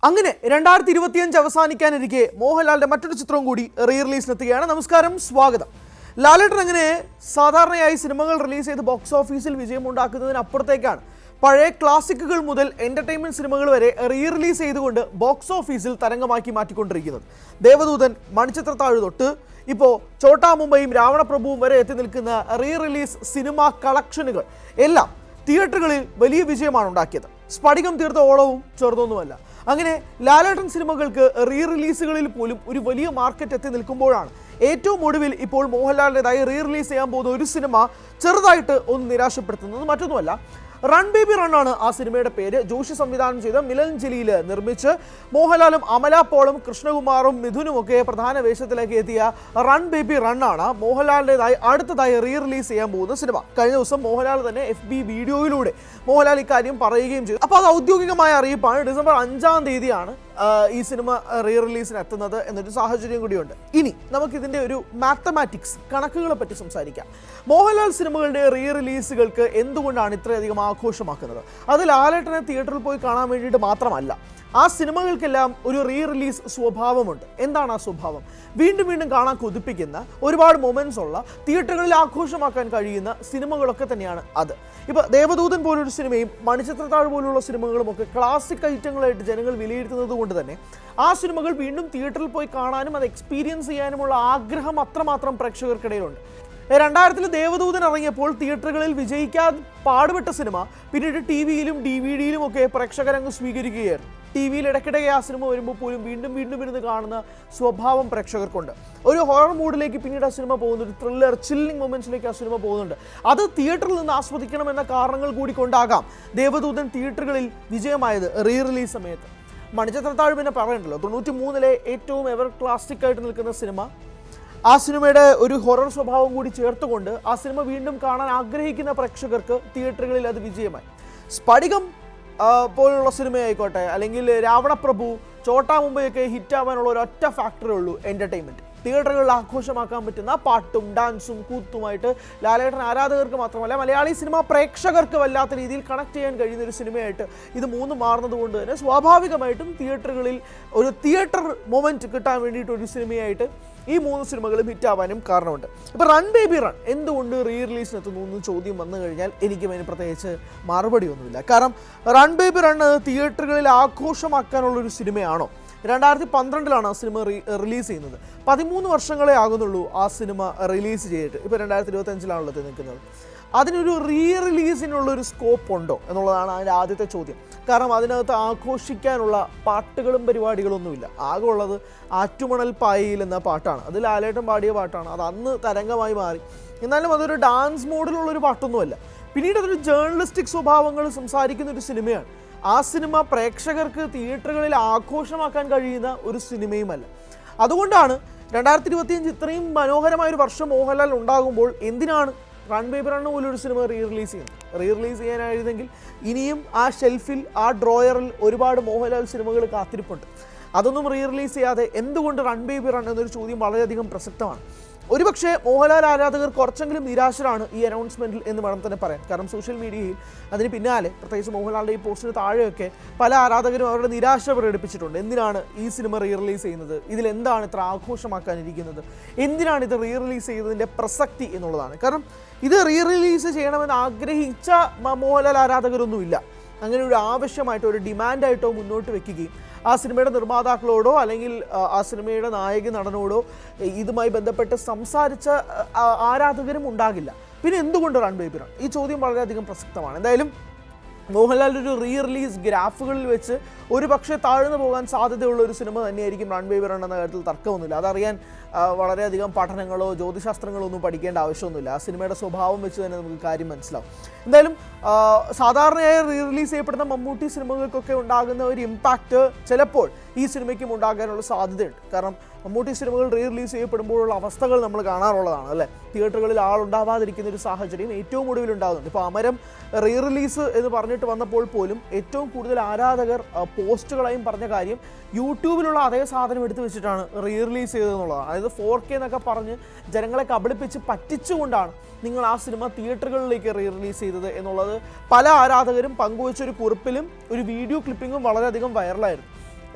അങ്ങനെ 2025 അവസാനിക്കാനിരിക്കെ മോഹൻലാലിന്റെ മറ്റൊരു ചിത്രവും കൂടി റിലീസിനെത്തുകയാണ്. നമസ്കാരം, സ്വാഗതം. ലാലേട്ടൻ അങ്ങനെ സാധാരണയായി സിനിമകൾ റിലീസ് ചെയ്ത് ബോക്സ് ഓഫീസിൽ വിജയമുണ്ടാക്കുന്നതിനപ്പുറത്തേക്കാണ് പഴയ ക്ലാസിക്കുകൾ മുതൽ എന്റർടൈൻമെന്റ് സിനിമകൾ വരെ റിലീസ് ചെയ്തുകൊണ്ട് ബോക്സ് ഓഫീസിൽ തരംഗമാക്കി മാറ്റിക്കൊണ്ടിരിക്കുന്നത്. ദേവദൂതൻ, മണിച്ചിത്രത്താഴ് തൊട്ട് ഇപ്പോൾ ചോട്ടാ മുംബൈയും രാവണപ്രഭുവും വരെ എത്തി നിൽക്കുന്ന റിലീസ് സിനിമാ കളക്ഷനുകൾ എല്ലാം തിയേറ്ററുകളിൽ വലിയ വിജയമാണ് ഉണ്ടാക്കിയത്. സ്ഫടികം തീർത്ത ഓളവും ചെറുതൊന്നുമല്ല. അങ്ങനെ ലാലേട്ടൻ സിനിമകൾക്ക് റിലീസുകളിൽ പോലും ഒരു വലിയ മാർക്കറ്റ് എത്തി നിൽക്കുമ്പോഴാണ് ഏറ്റവും ഒടുവിൽ ഇപ്പോൾ മോഹൻലാലിൻ്റെതായി റിലീസ് ചെയ്യാൻ പോകുന്ന ഒരു സിനിമ ചെറുതായിട്ട് ഒന്ന് നിരാശപ്പെടുത്തുന്നത് മറ്റൊന്നുമല്ല, റൺ ബേബി റൺ ആണ് ആ സിനിമയുടെ പേര്. ജോഷി സംവിധാനം ചെയ്ത മിലൻ ജലീൽ നിർമ്മിച്ച് മോഹൻലാലും അമല പോളും കൃഷ്ണകുമാറും മിഥുനും ഒക്കെ പ്രധാന വേഷത്തിലേക്ക് എത്തിയ റൺ ബേബി റൺ ആണ് മോഹൻലാലിൻ്റെതായി അടുത്തതായി റിലീസ് ചെയ്യാൻ പോകുന്ന സിനിമ. കഴിഞ്ഞ ദിവസം മോഹൻലാൽ തന്നെ FB വീഡിയോയിലൂടെ മോഹൻലാൽ ഇക്കാര്യം പറയുകയും ചെയ്തു. അപ്പോൾ അത് ഔദ്യോഗികമായ അറിയിപ്പാണ്. ഡിസംബർ 5-ാം തീയതിയാണ് ഈ സിനിമ റിലീസിന് എത്തുന്നത് എന്നൊരു സാഹചര്യം കൂടിയുണ്ട്. ഇനി നമുക്കിതിൻ്റെ ഒരു മാത്തമാറ്റിക്സ് കണക്കുകളെ പറ്റി സംസാരിക്കാം. മോഹൻലാൽ സിനിമകളുടെ റിലീസുകൾക്ക് എന്തുകൊണ്ടാണ് ഇത്രയധികം ആഘോഷമാക്കുന്നത്? അത് ലാലേട്ടനെ തിയേറ്ററിൽ പോയി കാണാൻ വേണ്ടിയിട്ട് മാത്രമല്ല, ആ സിനിമകൾക്കെല്ലാം ഒരു റിലീസ് സ്വഭാവമുണ്ട്. എന്താണ് ആ സ്വഭാവം? വീണ്ടും വീണ്ടും കാണാൻ കൊതിപ്പിക്കുന്ന ഒരുപാട് മൊമെന്റ്സ് ഉള്ള തിയേറ്ററുകളിൽ ആഘോഷമാക്കാൻ കഴിയുന്ന സിനിമകളൊക്കെ തന്നെയാണ് അത്. ഇപ്പോൾ ദേവദൂതൻ പോലൊരു സിനിമയും മണിച്ചിത്രത്താഴ് പോലുള്ള സിനിമകളും ഒക്കെ ക്ലാസിക് ഐറ്റങ്ങളായിട്ട് ജനങ്ങൾ വിലയിരുത്തുന്നത് കൊണ്ട് തന്നെ ആ സിനിമകൾ വീണ്ടും തിയേറ്ററിൽ പോയി കാണാനും അത് എക്സ്പീരിയൻസ് ചെയ്യാനുമുള്ള ആഗ്രഹം അത്രമാത്രം പ്രേക്ഷകർക്കിടയിലുണ്ട്. 2000-ൽ ദേവദൂതൻ ഇറങ്ങിയപ്പോൾ തിയേറ്ററുകളിൽ വിജയിക്കാൻ പാടുപെട്ട സിനിമ പിന്നീട് TV-യിലും DVD-യിലും ഒക്കെ പ്രേക്ഷകരങ്ങ് സ്വീകരിക്കുകയായിരുന്നു. TV-യിൽ ഇടയ്ക്കിടെ ആ സിനിമ വരുമ്പോൾ പോലും വീണ്ടും വീണ്ടും ഇരുന്ന് കാണുന്ന സ്വഭാവം പ്രേക്ഷകർക്കുണ്ട്. ഒരു ഹൊറർ മൂഡിലേക്ക് പിന്നീട് ആ സിനിമ പോകുന്നു, ഒരു ത്രില്ലർ ചില്ലിംഗ് മൊമെന്റ്സിലേക്ക് ആ സിനിമ പോകുന്നുണ്ട്. അത് തിയേറ്ററിൽ നിന്ന് ആസ്വദിക്കണമെന്ന കാരണങ്ങൾ കൂടി കൊണ്ടാകാം ദേവദൂതൻ തിയേറ്ററുകളിൽ വിജയമായത് റിലീസ് സമയത്ത്. മണിച്ചിത്രത്താഴ് പിന്നെ പറയണ്ടല്ലോ, 93-ലെ ഏറ്റവും എവർ ക്ലാസിക് ആയിട്ട് നിൽക്കുന്ന സിനിമ. ആ സിനിമയുടെ ഒരു ഹൊറർ സ്വഭാവം കൂടി ചേർത്തുകൊണ്ട് ആ സിനിമ വീണ്ടും കാണാൻ ആഗ്രഹിക്കുന്ന പ്രേക്ഷകർക്ക് തിയേറ്ററുകളിൽ അത് വിജയമായി. സ്ഫടികം പോലുള്ള സിനിമയായിക്കോട്ടെ, അല്ലെങ്കിൽ രാവണപ്രഭു, ചോട്ടാ മുംബൈയൊക്കെ ഹിറ്റാവാനുള്ള ഒരൊറ്റ ഫാക്ടറേ ഉള്ളൂ, എൻ്റർടൈൻമെൻറ്റ്. തിയേറ്ററുകളിൽ ആഘോഷമാക്കാൻ പറ്റുന്ന പാട്ടും ഡാൻസും കൂത്തുമായിട്ട് ലാലേട്ടൻ ആരാധകർക്ക് മാത്രമല്ല മലയാളി സിനിമ പ്രേക്ഷകർക്ക് വല്ലാത്ത രീതിയിൽ കണക്ട് ചെയ്യാൻ കഴിയുന്ന ഒരു സിനിമയായിട്ട് ഇത് മൂന്നും മാറുന്നത് കൊണ്ട് തന്നെ സ്വാഭാവികമായിട്ടും തിയേറ്ററുകളിൽ ഒരു തിയേറ്റർ മൊമെൻറ്റ് കിട്ടാൻ വേണ്ടിയിട്ട് ഒരു സിനിമയായിട്ട് ഈ മൂന്ന് സിനിമകളും ഹിറ്റാവാനും കാരണമുണ്ട്. ഇപ്പോൾ റൺ ബേബി റൺ എന്തുകൊണ്ട് റിലീസിനെത്തുന്നു എന്ന് ചോദ്യം വന്നു കഴിഞ്ഞാൽ എനിക്കും അതിന് പ്രത്യേകിച്ച് മറുപടിയൊന്നുമില്ല. കാരണം റൺ ബേബി റൺ തിയേറ്ററുകളിൽ ആഘോഷമാക്കാനുള്ളൊരു സിനിമയാണോ? 2012-ലാണ് ആ സിനിമ റിലീസ് ചെയ്യുന്നത്. 13 വർഷങ്ങളെ ആകുന്നുള്ളൂ ആ സിനിമ റിലീസ് ചെയ്തിട്ട്. ഇപ്പോൾ 2025-ലാണുള്ളത് നിൽക്കുന്നത്. അതിനൊരു റിലീസിനുള്ളൊരു സ്കോപ്പ് ഉണ്ടോ എന്നുള്ളതാണ് അതിൻ്റെ ആദ്യത്തെ ചോദ്യം. കാരണം അതിനകത്ത് ആഘോഷിക്കാനുള്ള പാട്ടുകളും പരിപാടികളൊന്നുമില്ല. ആകെ ഉള്ളത് ആറ്റുമണൽ പായയിൽ എന്ന പാട്ടാണ്. അത് ലാലേട്ടൻ പാടിയ പാട്ടാണ്. അത് അന്ന് തരംഗമായി മാറി. എന്നാലും അതൊരു ഡാൻസ് മോഡിലുള്ളൊരു പാട്ടൊന്നുമല്ല. പിന്നീട് അതൊരു ജേർണലിസ്റ്റിക് സ്വഭാവങ്ങൾ സംസാരിക്കുന്ന ഒരു സിനിമയാണ്. ആ സിനിമ പ്രേക്ഷകർക്ക് തിയേറ്ററുകളിൽ ആഘോഷമാക്കാൻ കഴിയുന്ന ഒരു സിനിമയുമല്ല. അതുകൊണ്ടാണ് 2025 ഇത്രയും മനോഹരമായൊരു വർഷം മോഹൻലാൽ ഉണ്ടാകുമ്പോൾ എന്തിനാണ് റൺ ബേബി റൺ പോലൊരു സിനിമ റിലീസ് ചെയ്യുന്നത്? റിലീസ് ചെയ്യാനായിരുന്നെങ്കിൽ ഇനിയും ആ ഷെൽഫിൽ, ആ ഡ്രോയറിൽ ഒരുപാട് മോഹൻലാൽ സിനിമകൾ കാത്തിരിപ്പുണ്ട്. അതൊന്നും റിലീസ് ചെയ്യാതെ എന്തുകൊണ്ട് റൺ ബേബി റൺ എന്നൊരു ചോദ്യം വളരെയധികം പ്രസക്തമാണ്. ഒരുപക്ഷെ മോഹൻലാൽ ആരാധകർ കുറച്ചെങ്കിലും നിരാശരാണ് ഈ അനൗൺസ്മെൻറ്റിൽ എന്ന് വേണം തന്നെ പറയാം. കാരണം സോഷ്യൽ മീഡിയയിൽ അതിന് പിന്നാലെ, പ്രത്യേകിച്ച് മോഹൻലാലിൻ്റെ ഈ പോസ്റ്റിന് താഴെയൊക്കെ പല ആരാധകരും അവരുടെ നിരാശ പ്രകടിപ്പിച്ചിട്ടുണ്ട്. എന്തിനാണ് ഈ സിനിമ റിലീസ് ചെയ്യുന്നത്? ഇതിലെന്താണ് ഇത്ര ആഘോഷമാക്കാനിരിക്കുന്നത്? എന്തിനാണ് ഇത് റിലീസ് ചെയ്തതിൻ്റെ പ്രസക്തി എന്നുള്ളതാണ്. കാരണം ഇത് റിലീസ് ചെയ്യണമെന്ന് ആഗ്രഹിച്ച മോഹൻലാൽ ആരാധകരൊന്നുമില്ല. അങ്ങനെ ഒരു ആവശ്യമായിട്ടോ ഒരു ഡിമാൻഡായിട്ടോ മുന്നോട്ട് വെക്കുകയും ആ സിനിമയുടെ നിർമ്മാതാക്കളോടോ അല്ലെങ്കിൽ ആ സിനിമയുടെ നായക നടനോടോ ഇതുമായി ബന്ധപ്പെട്ട് സംസാരിച്ച ആരാധകരും ഉണ്ടാകില്ല. പിന്നെ എന്തുകൊണ്ട് റൺ ബേബി റൺ? ഈ ചോദ്യം വളരെയധികം പ്രസക്തമാണ്. എന്തായാലും മോഹൻലാലിൻ്റെ ഒരു റിലീസ് ഗ്രാഫുകളിൽ വെച്ച് ഒരു പക്ഷേ താഴ്ന്നു പോകാൻ സാധ്യതയുള്ള ഒരു സിനിമ തന്നെയായിരിക്കും റൺ ബേബി റൺ എന്ന കാര്യത്തിൽ തർക്കമൊന്നുമില്ല. അതറിയാൻ വളരെയധികം പഠനങ്ങളോ ജ്യോതിശാസ്ത്രങ്ങളോ ഒന്നും പഠിക്കേണ്ട ആവശ്യമൊന്നുമില്ല. ആ സിനിമയുടെ സ്വഭാവം വെച്ച് തന്നെ നമുക്ക് കാര്യം മനസ്സിലാവും. എന്തായാലും സാധാരണയായി റിലീസ് ചെയ്യപ്പെടുന്ന മമ്മൂട്ടി സിനിമകൾക്കൊക്കെ ഉണ്ടാകുന്ന ഒരു ഇമ്പാക്റ്റ് ചിലപ്പോൾ ഈ സിനിമയ്ക്കും ഉണ്ടാകാനുള്ള സാധ്യതയുണ്ട്. കാരണം മമ്മൂട്ടി സിനിമകൾ റിലീസ് ചെയ്യപ്പെടുമ്പോഴുള്ള അവസ്ഥകൾ നമ്മൾ കാണാറുള്ളതാണ് അല്ലേ. തിയേറ്ററുകളിൽ ആളുണ്ടാവാതിരിക്കുന്ന ഒരു സാഹചര്യം ഏറ്റവും ഒടുവിൽ ഉണ്ടാകുന്നുണ്ട്. ഇപ്പോൾ അമരം റിലീസ് എന്ന് പറഞ്ഞിട്ട് വന്നപ്പോൾ പോലും ഏറ്റവും കൂടുതൽ ആരാധകർ പോസ്റ്റുകളായും പറഞ്ഞ കാര്യം യൂട്യൂബിലുള്ള അതേ സാധനം എടുത്തു വെച്ചിട്ടാണ് റിലീസ് ചെയ്തതെന്നുള്ളതാണ്. അതായത് 4K എന്നൊക്കെ പറഞ്ഞ് ജനങ്ങളെ കബളിപ്പിച്ച് പറ്റിച്ചുകൊണ്ടാണ് നിങ്ങൾ ആ സിനിമ തിയേറ്ററുകളിലേക്ക് റിലീസ് ചെയ്തത് എന്നുള്ളത് പല ആരാധകരും പങ്കുവച്ചൊരു കുറിപ്പിലും ഒരു വീഡിയോ ക്ലിപ്പിങ്ങും വളരെയധികം വൈറലായിരുന്നു.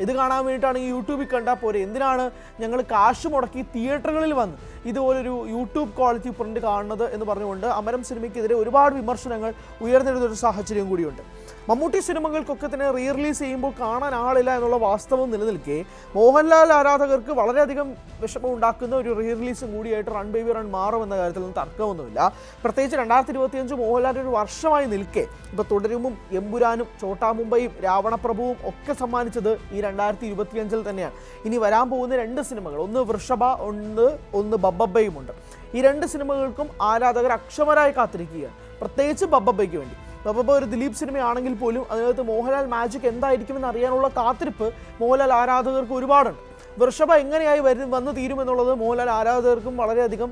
ഇത് കാണാൻ വേണ്ടിയിട്ടാണ് ഈ യൂട്യൂബിൽ കണ്ടാൽ പോരെ, എന്തിനാണ് ഞങ്ങൾ കാശ് മുടക്കി തിയേറ്ററുകളിൽ വന്ന് ഇതുപോലൊരു യൂട്യൂബ് ക്വാളിറ്റി പ്രിന്റ് കാണുന്നത് എന്ന് പറഞ്ഞുകൊണ്ട് അമരം സിനിമയ്ക്കെതിരെ ഒരുപാട് വിമർശനങ്ങൾ ഉയർന്നിരുന്നൊരു സാഹചര്യം കൂടിയുണ്ട്. മമ്മൂട്ടി സിനിമകൾക്കൊക്കെ തന്നെ റീ റിലീസ് ചെയ്യുമ്പോൾ കാണാൻ ആളില്ല എന്നുള്ള വാസ്തവം നിലനിൽക്കെ മോഹൻലാൽ ആരാധകർക്ക് വളരെയധികം വിഷമം ഉണ്ടാക്കുന്ന ഒരു റീ റിലീസും കൂടിയായിട്ട് റൺ ബേബി റൺ മാറുമെന്ന കാര്യത്തിൽ നിന്ന് തർക്കമൊന്നുമില്ല. പ്രത്യേകിച്ച് 2025 മോഹൻലാലിൻ്റെ ഒരു വർഷമായി നിൽക്കെ ഇപ്പോൾ തുടരുമും എമ്പുരാനും ചോട്ടാ മുംബൈയും രാവണപ്രഭുവും ഒക്കെ സമ്മാനിച്ചത് ഈ 2025 തന്നെയാണ്. ഇനി വരാൻ പോകുന്ന 2 സിനിമകൾ, ഒന്ന് വൃഷഭ, ഒന്ന് ബബ്ബബ്ബയുമുണ്ട്. ഈ 2 സിനിമകൾക്കും ആരാധകർ അക്ഷമരായി കാത്തിരിക്കുകയാണ്, പ്രത്യേകിച്ച് ബബ്ബബ്ബയ്ക്ക് വേണ്ടി. ബബ്ബബ്ബ ഒരു ദിലീപ് സിനിമയാണെങ്കിൽ പോലും അതിനകത്ത് മോഹൻലാൽ മാജിക് എന്തായിരിക്കുമെന്ന് അറിയാനുള്ള കാത്തിരിപ്പ് മോഹൻലാൽ ആരാധകർക്ക് ഒരുപാടുണ്ട്. വൃഷഭ എങ്ങനെയായി വന്നു തീരുമെന്നുള്ളത് മോഹൻലാൽ ആരാധകർക്കും വളരെയധികം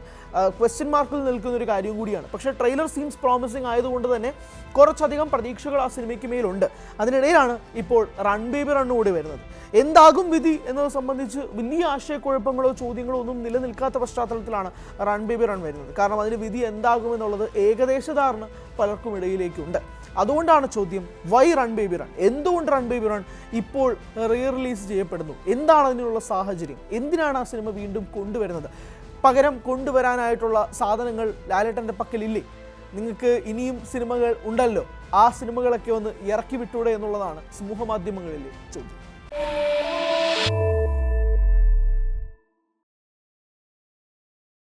ക്വസ്റ്റ്യൻ മാർക്കിൽ നിൽക്കുന്ന ഒരു കാര്യം കൂടിയാണ്. പക്ഷേ ട്രെയിലർ സീംസ് പ്രോമിസിങ് ആയതുകൊണ്ട് തന്നെ കുറച്ചധികം പ്രതീക്ഷകൾ ആ സിനിമയ്ക്ക് മേലുണ്ട്. അതിനിടയിലാണ് ഇപ്പോൾ റൺ ബേബി റൺ കൂടി വരുന്നത്. എന്താകും വിധി എന്നത് സംബന്ധിച്ച് വലിയ ആശയക്കുഴപ്പങ്ങളോ ചോദ്യങ്ങളോ ഒന്നും നിലനിൽക്കാത്ത പശ്ചാത്തലത്തിലാണ് റൺ ബേബി റൺ വരുന്നത്. കാരണം അതിന് വിധി എന്താകുമെന്നുള്ളത് ഏകദേശ ധാരണ പലർക്കും ഇടയിലേക്കുണ്ട്. അതുകൊണ്ടാണ് ചോദ്യം, വൈ റൺ ബേബി റൺ? എന്തുകൊണ്ട് റൺ ബേബി റൺ ഇപ്പോൾ റീ റിലീസ് ചെയ്യപ്പെടുന്നു? എന്താണ് അതിനുള്ള സാഹചര്യം? എന്തിനാണ് ആ സിനിമ വീണ്ടും കൊണ്ടുവരുന്നത്? പകരം കൊണ്ടുവരാനായിട്ടുള്ള സാധനങ്ങൾ ലാലേട്ടൻ്റെ പക്കലില്ലേ? നിങ്ങൾക്ക് ഇനിയും സിനിമകൾ ഉണ്ടല്ലോ, ആ സിനിമകളൊക്കെ ഒന്ന് ഇറക്കി വിട്ടൂടെ എന്നുള്ളതാണ് സമൂഹ മാധ്യമങ്ങളിലെ ചോദ്യം.